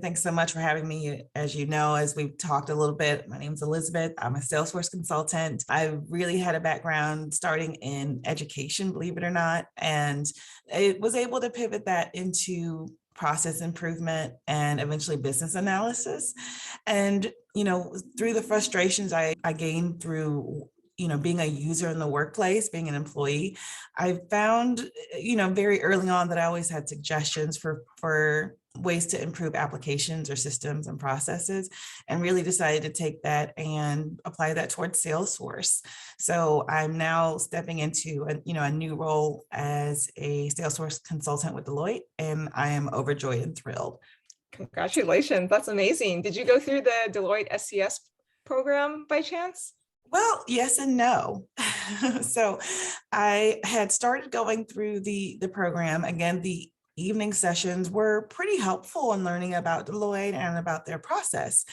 Thanks so much for having me. As you know, as we've talked a little bit, my name is Elizabeth. I'm a Salesforce consultant. I really had a background starting in education, believe it or not, and I was able to pivot that into process improvement and eventually business analysis. And, through the frustrations I gained through being a user in the workplace, being an employee, I found, very early on that I always had suggestions for ways to improve applications or systems and processes, and really decided to take that and apply that towards Salesforce. So I'm now stepping into a new role as a Salesforce consultant with Deloitte, and I am overjoyed and thrilled. Congratulations. That's amazing. Did you go through the Deloitte SCS program by chance? Well, yes and no. So I had started going through the program. Again, the evening sessions were pretty helpful in learning about Deloitte and about their process.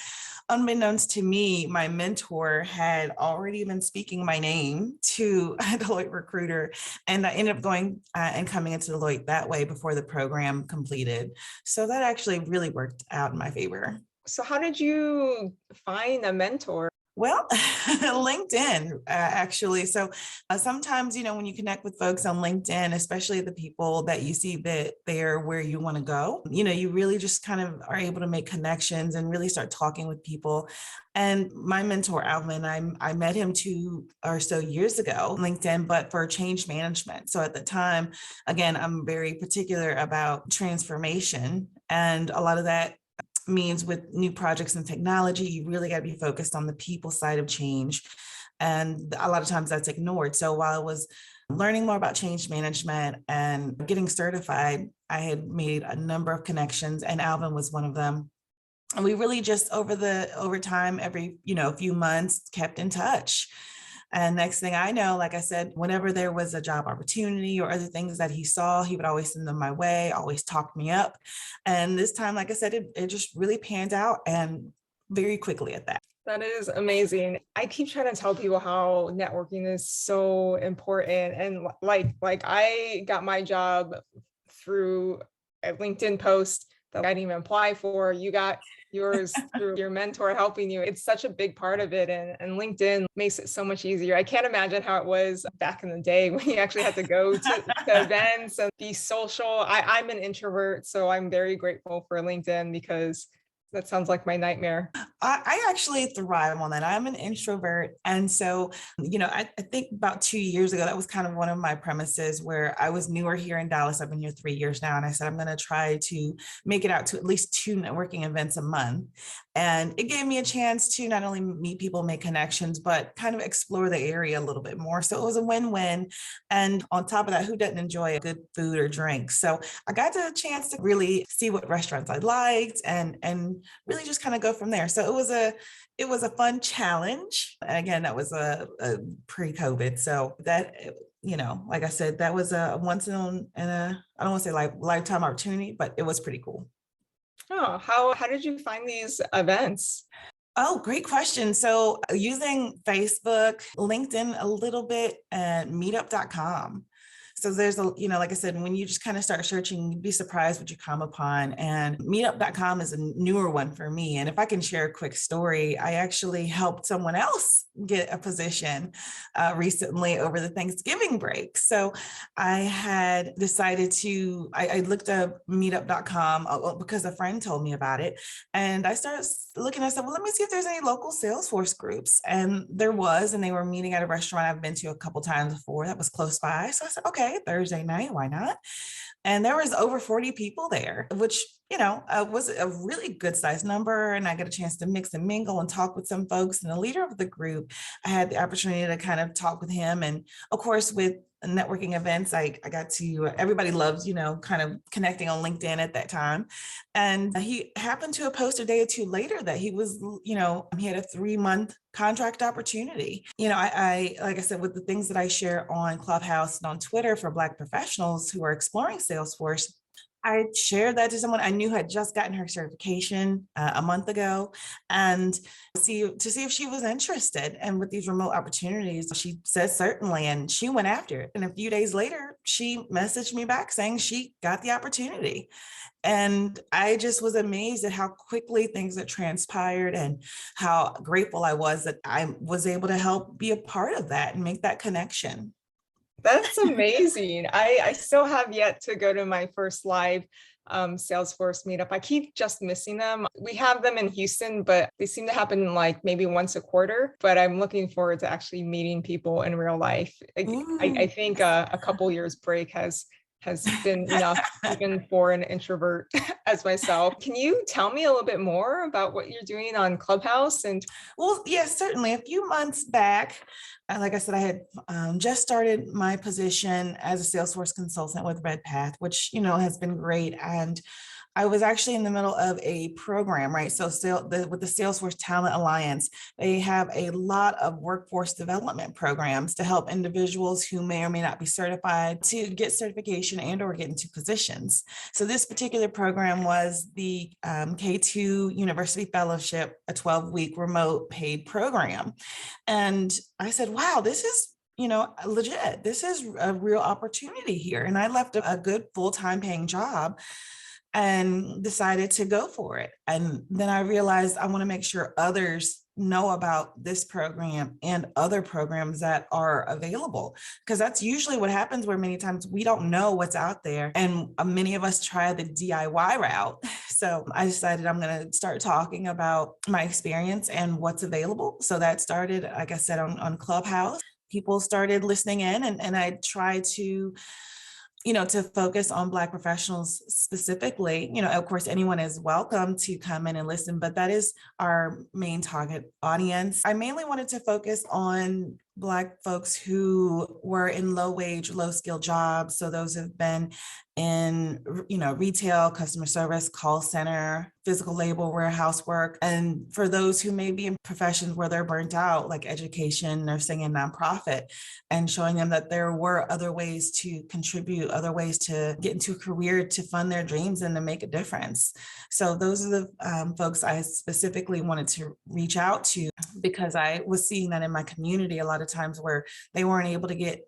Unbeknownst to me, my mentor had already been speaking my name to a Deloitte recruiter, and I ended up going and coming into Deloitte that way before the program completed. So that actually really worked out in my favor. So how did you find a mentor? Well, LinkedIn, actually. So sometimes, when you connect with folks on LinkedIn, especially the people that you see that they're where you want to go, you really just kind of are able to make connections and really start talking with people. And my mentor, Alvin, I met him 2 or so years ago on LinkedIn, but for change management. So at the time, again, I'm very particular about transformation, and a lot of that means with new projects and technology, you really got to be focused on the people side of change. And a lot of times that's ignored. So while I was learning more about change management and getting certified, I had made a number of connections, and Alvin was one of them. And we really just over time, every, few months, kept in touch. And next thing I know, like I said, whenever there was a job opportunity or other things that he saw, he would always send them my way, always talk me up. And this time, like I said, it just really panned out, and very quickly at that. That is amazing. I keep trying to tell people how networking is so important. And like I got my job through a LinkedIn post that I didn't even apply for. You got yours through your mentor helping you. It's such a big part of it. And LinkedIn makes it so much easier. I can't imagine how it was back in the day when you actually had to go to events and be social. I'm an introvert, so I'm very grateful for LinkedIn because that sounds like my nightmare. I actually thrive on that. I'm an introvert. And so, I think about 2 years ago, that was kind of one of my premises where I was newer here in Dallas. I've been here 3 years now. And I said, I'm going to try to make it out to at least 2 networking events a month. And it gave me a chance to not only meet people, make connections, but kind of explore the area a little bit more. So it was a win-win. And on top of that, who doesn't enjoy a good food or drink? So I got the chance to really see what restaurants I liked and really just kind of go from there. So it was a fun challenge. Again, that was a pre-COVID. So that, like I said, that was a once in a, I don't want to say lifetime opportunity, but it was pretty cool. Oh, how did you find these events? Oh, great question. So using Facebook, LinkedIn a little bit, and meetup.com. So there's like I said, when you just kind of start searching, you'd be surprised what you come upon. And meetup.com is a newer one for me. And if I can share a quick story, I actually helped someone else get a position recently over the Thanksgiving break. So I had decided I looked up meetup.com because a friend told me about it. And I started looking, I said, well, let me see if there's any local Salesforce groups. And there was, and they were meeting at a restaurant I've been to a couple times before that was close by. So I said, okay, Thursday night, why not? And there was over 40 people there, which, was a really good size number. And I got a chance to mix and mingle and talk with some folks. And the leader of the group, I had the opportunity to kind of talk with him. And of course, with networking events, I got to, everybody loves, kind of connecting on LinkedIn at that time. And he happened to post a day or two later that he was, he had a 3-month contract opportunity. I like I said, with the things that I share on Clubhouse and on Twitter for Black professionals who are exploring Salesforce, I shared that to someone I knew had just gotten her certification a month ago, and see if she was interested. And with these remote opportunities, she said certainly, and she went after it. And a few days later, she messaged me back saying she got the opportunity. And I just was amazed at how quickly things had transpired and how grateful I was that I was able to help be a part of that and make that connection. That's amazing. I still have yet to go to my first live Salesforce meetup. I keep just missing them. We have them in Houston, but they seem to happen like maybe once a quarter. But I'm looking forward to actually meeting people in real life. I think a couple years break has been enough even for an introvert as myself. Can you tell me a little bit more about what you're doing on Clubhouse? And Well, yes, certainly. A few months back, like I said, I had just started my position as a Salesforce consultant with Redpath, which, has been great. And I was actually in the middle of a program, right? So with the Salesforce Talent Alliance, they have a lot of workforce development programs to help individuals who may or may not be certified to get certification and or get into positions. So this particular program was the K2 University Fellowship, a 12-week remote paid program. And I said, wow, this is legit. This is a real opportunity here. And I left a good full-time paying job and decided to go for it. And then I realized I want to make sure others know about this program and other programs that are available, because that's usually what happens, where many times we don't know what's out there, and many of us try the DIY route. So I decided I'm going to start talking about my experience and what's available. So that started, like I said, on Clubhouse. People started listening in, and I try to to focus on Black professionals specifically. Of course, anyone is welcome to come in and listen, but that is our main target audience. I mainly wanted to focus on Black folks who were in low wage, low skill jobs. So those have been in, retail, customer service, call center, physical labor, warehouse work. And for those who may be in professions where they're burnt out, like education, nursing, and nonprofit, and showing them that there were other ways to contribute, other ways to get into a career, to fund their dreams and to make a difference. So those are the folks I specifically wanted to reach out to, because I was seeing that in my community a lot of times where they weren't able to get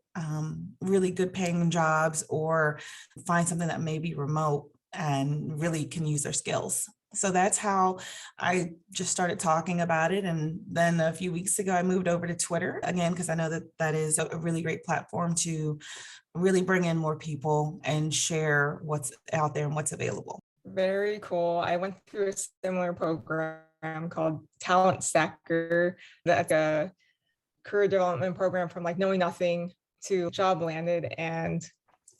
really good paying jobs or find something that may be remote and really can use their skills. So that's how I just started talking about it. And then a few weeks ago, I moved over to Twitter again, because I know that that is a really great platform to really bring in more people and share what's out there and what's available. very cool. I went through a similar program called Talent Stacker, that's a career development program from like knowing nothing to job landed. And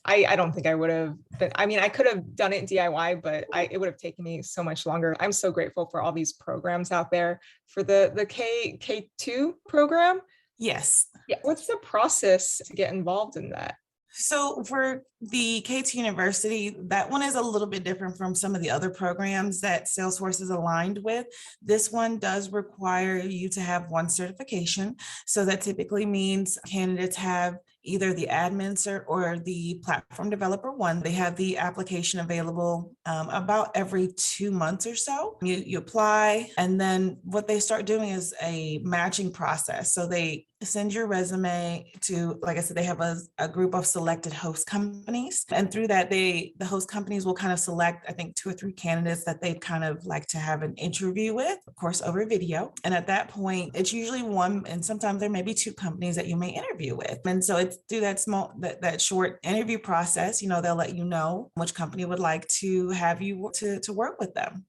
I don't think I would have been, I could have done it DIY, but it would have taken me so much longer. I'm so grateful for all these programs out there. For the K2 program. Yes. Yeah. What's the process to get involved in that? So for the K2 University, that one is a little bit different from some of the other programs that Salesforce is aligned with. This one does require you to have one certification. So that typically means candidates have either the admin cert or the platform developer one. They have the application available about every 2 months or so. You apply, and then what they start doing is a matching process. So they send your resume to, like I said, they have a group of selected host companies. And through that, the host companies will kind of select, I think, 2 or 3 candidates that they'd kind of like to have an interview with, of course, over video. And at that point, it's usually one, and sometimes there may be 2 companies that you may interview with. And so it's through that short interview process, they'll let you know which company would like to have you to work with them.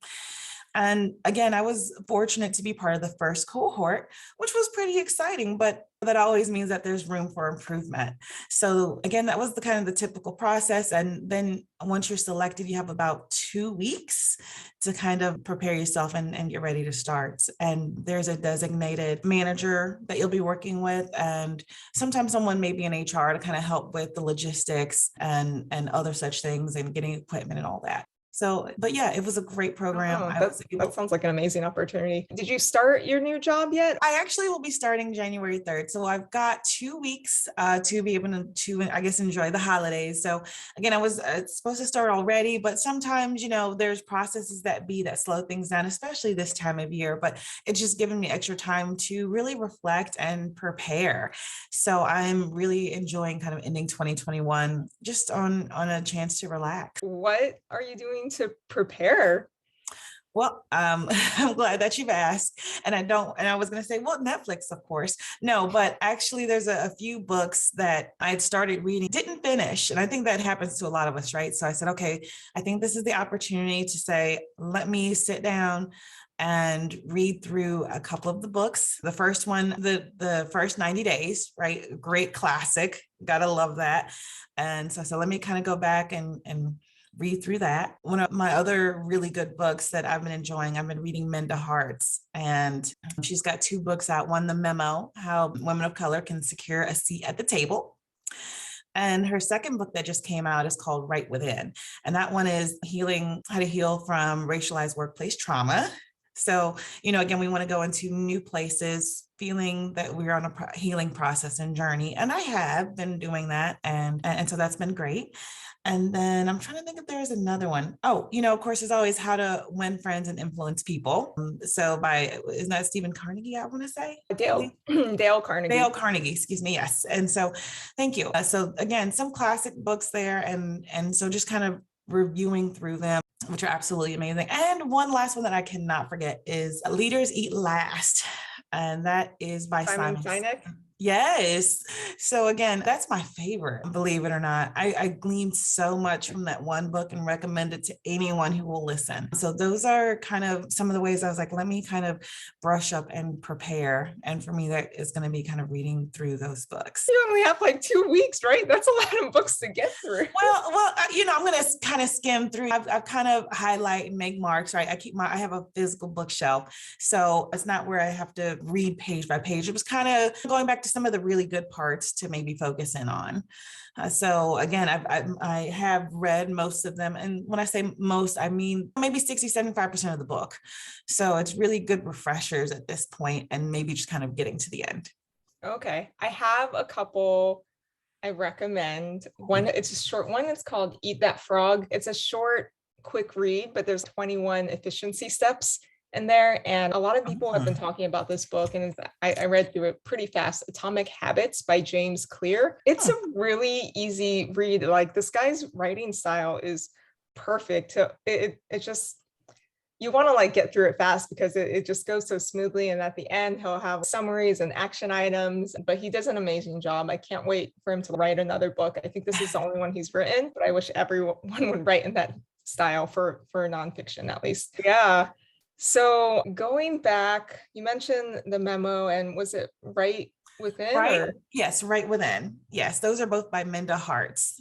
And again, I was fortunate to be part of the first cohort, which was pretty exciting, but that always means that there's room for improvement. So again, that was the kind of the typical process. And then once you're selected, you have about 2 weeks to kind of prepare yourself and get ready to start. And there's a designated manager that you'll be working with. And sometimes someone may be in HR to kind of help with the logistics and other such things and getting equipment and all that. So, but yeah, it was a great program. Oh, I was that able. sounds like an amazing opportunity. Did you start your new job yet? I actually will be starting January 3rd. So I've got 2 weeks to be able to, I guess, enjoy the holidays. So again, I was supposed to start already, but sometimes, there's processes that slow things down, especially this time of year, but it's just given me extra time to really reflect and prepare. So I'm really enjoying kind of ending 2021 just on a chance to relax. What are you doing to prepare? Well, I'm glad that you've asked. And I was going to say, well, Netflix, of course. No, but actually, there's a few books that I had started reading, didn't finish. And I think that happens to a lot of us, right? So I said, okay, I think this is the opportunity to say, let me sit down and read through a couple of the books. The first one, the first 90 days, right? Great classic. Gotta love that. And so I said, let me kind of go back and read through that. One of my other really good books that I've been enjoying, I've been reading Minda Harts, and she's got 2 books out. One, The Memo, How Women of Color Can Secure a Seat at the Table. And her second book that just came out is called Right Within. And that one is how to heal from racialized workplace trauma. So, again, we want to go into new places, feeling that we're on a healing process and journey. And I have been doing that. And so that's been great. And then I'm trying to think if there's another one. Oh, of course, there's always How to Win Friends and Influence People. Isn't that Stephen Carnegie, I want to say? Dale, Dale Carnegie. Dale Carnegie, excuse me. Yes. And so thank you. So again, some classic books there. And so just kind of reviewing through them, which are absolutely amazing. And one last one that I cannot forget is Leaders Eat Last. And that is by Simon Simon. Sinek. Yes. So again, that's my favorite, believe it or not. I gleaned so much from that one book and recommend it to anyone who will listen. So those are kind of some of the ways I was like, let me kind of brush up and prepare. And for me, that is going to be kind of reading through those books. You only have like 2 weeks, right? That's a lot of books to get through. Well, I'm going to kind of skim through. I've kind of highlight and make marks, right? I have a physical bookshelf. So it's not where I have to read page by page. It was kind of going back to some of the really good parts to maybe focus in on. So again, I have read most of them. And when I say most, I mean maybe 60-75% of the book. So it's really good refreshers at this point and maybe just kind of getting to the end. Okay. I have a couple I recommend. One, it's a short one. It's called Eat That Frog. It's a short, quick read, but there's 21 efficiency steps in there. And a lot of people have been talking about this book, and I read through it pretty fast. Atomic Habits by James Clear. It's a really easy read. Like, this guy's writing style is perfect. It just, you want to like get through it fast because it just goes so smoothly. And at the end, he'll have summaries and action items, but he does an amazing job. I can't wait for him to write another book. I think this is the only one he's written, but I wish everyone would write in that style for nonfiction, at least. Yeah. So going back, you mentioned The Memo, and was it Right Within? Right. Or? Yes, Right Within. Yes, those are both by Minda Harts.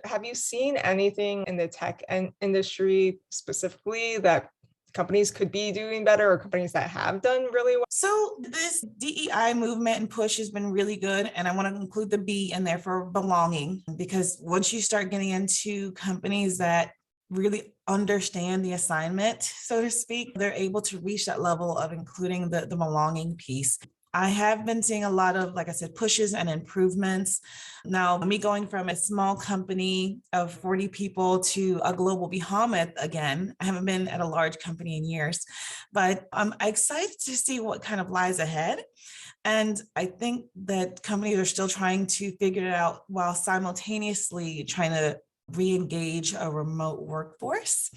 Have you seen anything in the tech industry specifically that companies could be doing better, or companies that have done really well? So this DEI movement and push has been really good. And I want to include the B in there for belonging, because once you start getting into companies that really understand the assignment, so to speak, they're able to reach that level of including the belonging piece. I have been seeing a lot of, like I said, pushes and improvements. Now, me going from a small company of 40 people to a global behemoth again, I haven't been at a large company in years, but I'm excited to see what kind of lies ahead. And I think that companies are still trying to figure it out while simultaneously trying to re-engage a remote workforce.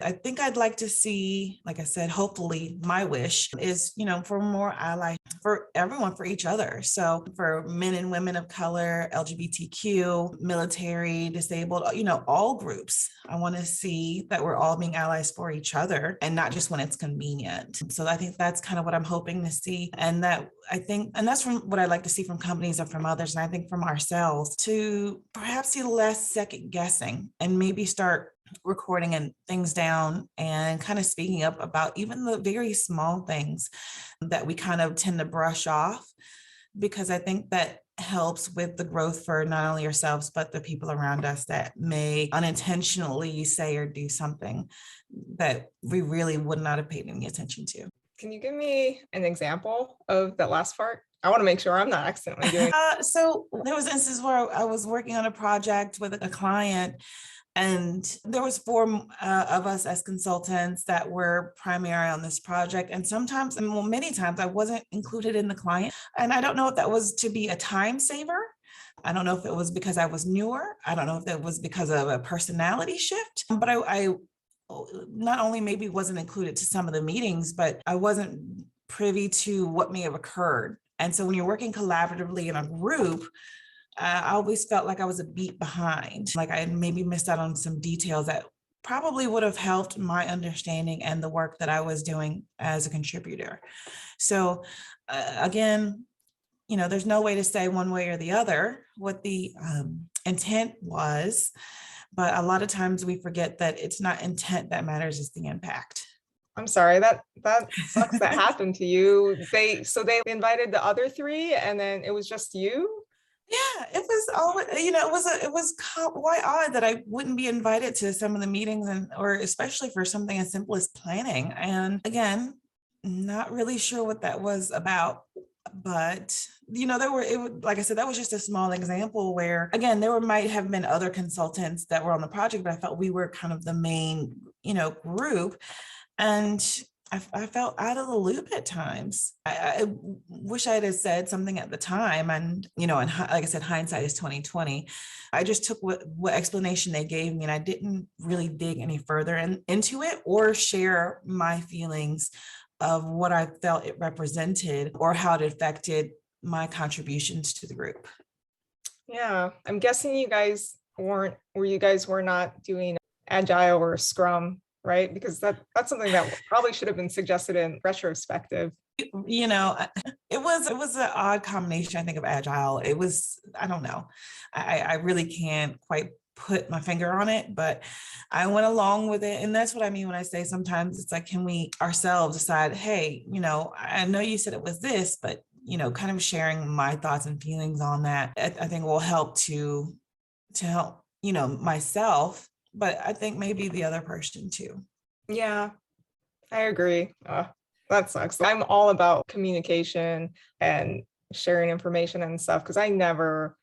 I think I'd like to see, like I said, hopefully my wish is, for more allies for everyone, for each other. So for men and women of color, LGBTQ, military, disabled, all groups, I want to see that we're all being allies for each other and not just when it's convenient. So I think that's kind of what I'm hoping to see. And that's from what I like to see from companies and from others. And I think from ourselves to perhaps see less second guessing and maybe start recording and things down and kind of speaking up about even the very small things that we kind of tend to brush off, because I think that helps with the growth for not only ourselves, but the people around us that may unintentionally say or do something that we really would not have paid any attention to. Can you give me an example of that last part? I want to make sure I'm not accidentally doing. So there was instances where I was working on a project with a client, and there was four of us as consultants that were primary on this project. And sometimes, and well, many times I wasn't included in the client. And I don't know if that was to be a time saver. I don't know if it was because I was newer. I don't know if that was because of a personality shift, but I not only maybe wasn't included to some of the meetings, but I wasn't privy to what may have occurred. And so when you're working collaboratively in a group, I always felt like I was a beat behind, like I had maybe missed out on some details that probably would have helped my understanding and the work that I was doing as a contributor. So again, there's no way to say one way or the other what the intent was, but a lot of times we forget that it's not intent that matters, it's the impact. I'm sorry, that sucks that happened to you. They invited the other three and then it was just you? Yeah, it was always, it was quite odd that I wouldn't be invited to some of the meetings, or especially for something as simple as planning. And again, not really sure what that was about, but like I said, that was just a small example where, again, might have been other consultants that were on the project, but I felt we were kind of the main, group. And I felt out of the loop at times. I wish I had said something at the time. And, and like I said, hindsight is 2020. I just took what explanation they gave me, and I didn't really dig any further into it or share my feelings of what I felt it represented or how it affected my contributions to the group. Yeah, I'm guessing you guys were not doing Agile or Scrum, right? Because that's something that probably should have been suggested in retrospective. It was an odd combination, I think, of Agile. It was, I don't know. I really can't quite put my finger on it, but I went along with it. And that's what I mean when I say sometimes it's like, can we ourselves decide, hey, I know you said it was this, but, kind of sharing my thoughts and feelings on that, I think will help to help, myself, but I think maybe the other person too. Yeah, I agree. That sucks. I'm all about communication and sharing information and stuff because I never,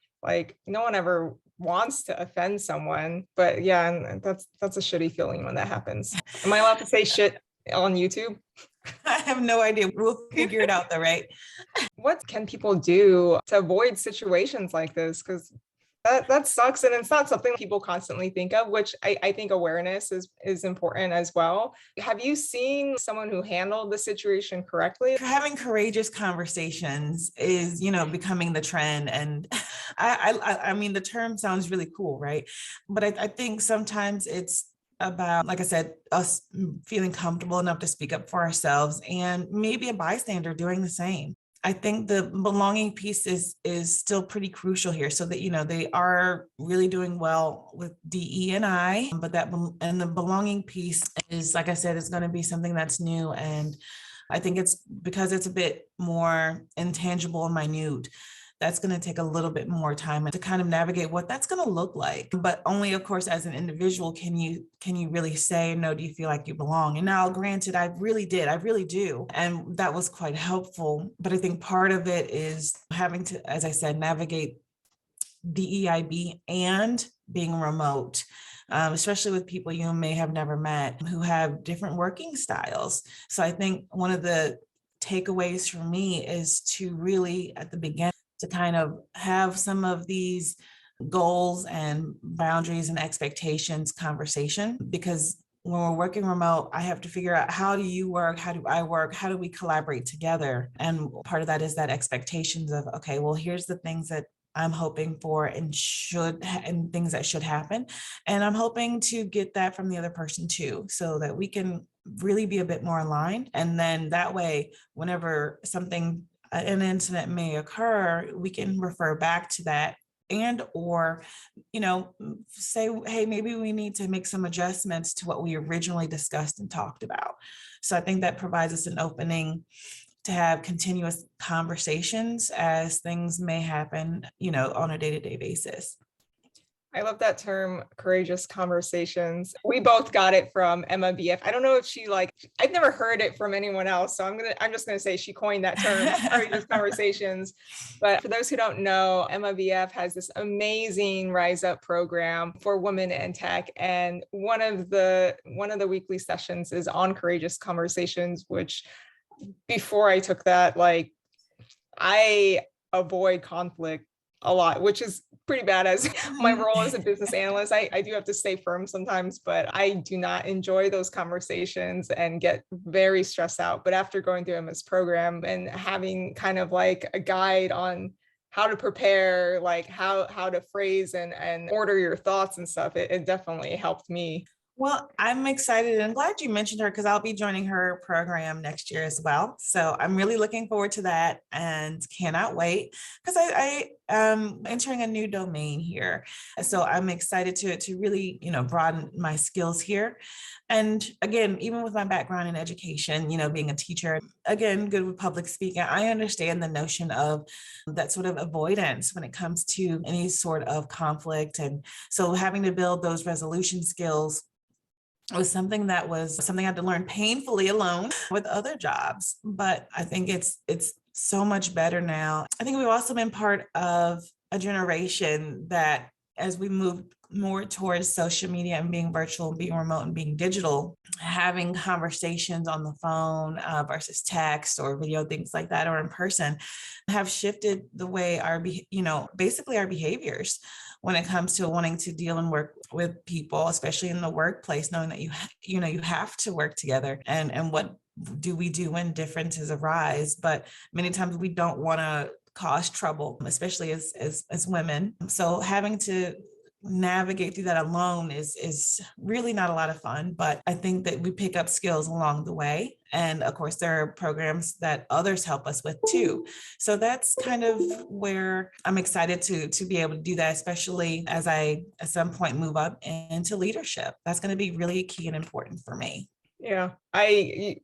no one ever wants to offend someone. But yeah, and that's a shitty feeling when that happens. Am I allowed to say shit on YouTube? I have no idea. We'll figure it out though, right? What can people do to avoid situations like this? Because that sucks. And it's not something people constantly think of, which I think awareness is important as well. Have you seen someone who handled the situation correctly? Having courageous conversations is, becoming the trend. And I mean, the term sounds really cool, right? But I think sometimes it's about, like I said, us feeling comfortable enough to speak up for ourselves and maybe a bystander doing the same. I think the belonging piece is still pretty crucial here, so that, they are really doing well with DE&I, but and the belonging piece is, like I said, is going to be something that's new. And I think it's because it's a bit more intangible and minute. That's going to take a little bit more time to kind of navigate what that's going to look like. But only, of course, as an individual, can you really say, no, do you feel like you belong? And now, granted, I really do. And that was quite helpful. But I think part of it is having to, as I said, navigate DEIB and being remote. Especially with people you may have never met who have different working styles. So I think one of the takeaways for me is to really, at the beginning, to kind of have some of these goals and boundaries and expectations conversation, because when we're working remote, I have to figure out, how do you work? How do I work? How do we collaborate together? And part of that is that expectations of, okay, well, here's the things that I'm hoping for and things that should happen. And I'm hoping to get that from the other person too, so that we can really be a bit more aligned. And then that way, whenever an incident may occur, we can refer back to that or say, hey, maybe we need to make some adjustments to what we originally discussed and talked about. So I think that provides us an opening to have continuous conversations as things may happen, on a day-to-day basis. I love that term, courageous conversations. We both got it from Emma BF. I don't know if I've never heard it from anyone else. So I'm just gonna say she coined that term, courageous conversations. But for those who don't know, Emma BF has this amazing Rise Up program for women in tech. And one of the weekly sessions is on courageous conversations, which before I took that, I avoid conflict a lot, which is pretty bad as my role as a business analyst. I do have to stay firm sometimes, but I do not enjoy those conversations and get very stressed out. But after going through Emma's program and having kind of like a guide on how to prepare, like how to phrase and order your thoughts and stuff, it definitely helped me. Well, I'm excited and I'm glad you mentioned her because I'll be joining her program next year as well. So I'm really looking forward to that and cannot wait because I am entering a new domain here. So I'm excited to really, broaden my skills here. And again, even with my background in education, being a teacher, again, good with public speaking, I understand the notion of that sort of avoidance when it comes to any sort of conflict. And so having to build those resolution skills was something I had to learn painfully alone with other jobs. But I think it's so much better now. I think we've also been part of a generation that as we move more towards social media and being virtual and being remote and being digital, having conversations on the phone versus text or video, things like that, or in person, have shifted the way basically our behaviors when it comes to wanting to deal and work with people, especially in the workplace, knowing that you have to work together and what do we do when differences arise. But many times we don't want to cause trouble, especially as women. So having to navigate through that alone is really not a lot of fun, but I think that we pick up skills along the way. And of course, there are programs that others help us with too. So that's kind of where I'm excited to be able to do that, especially as I at some point move up into leadership. That's going to be really key and important for me. Yeah,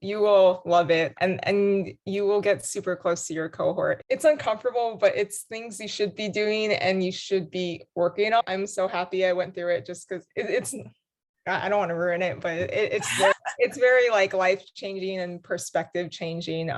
you will love it, and you will get super close to your cohort. It's uncomfortable, but it's things you should be doing and you should be working on. I'm so happy I went through it just because it's I don't want to ruin it, but it's very like life changing and perspective changing.